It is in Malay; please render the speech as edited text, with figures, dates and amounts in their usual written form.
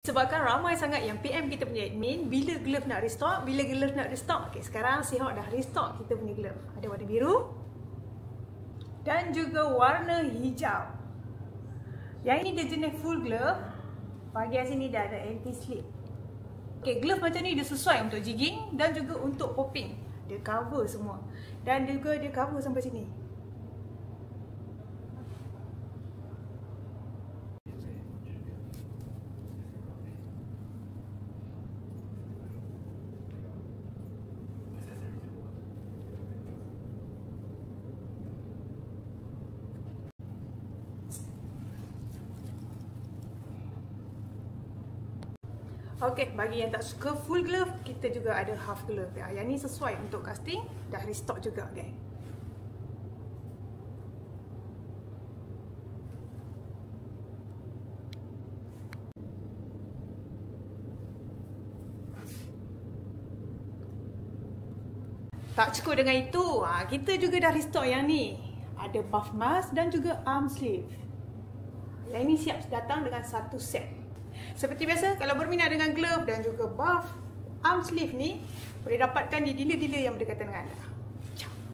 Sebabkan ramai sangat yang PM kita punya admin, bila glove nak restock, bila glove nak restock. Okay, sekarang Seahawk dah restock kita punya glove. Ada warna biru dan juga warna hijau. Yang ini dia jenis full glove. Bahagian sini dah ada anti-slip. Okay, glove macam ni dia sesuai untuk jigging dan juga untuk popping. Dia cover semua. Dan juga dia cover sampai sini. Okey, bagi yang tak suka full glove, kita juga ada half glove. Yang ni sesuai untuk casting, dah restock juga, geng. Tak cukup dengan itu, kita juga dah restock yang ni. Ada buff mask dan juga arm sleeve. Yang ini siap datang dengan satu set. Seperti biasa, kalau berminat dengan glove dan juga buff arm sleeve ni, boleh dapatkan di dealer-dealer yang berdekatan dengan anda.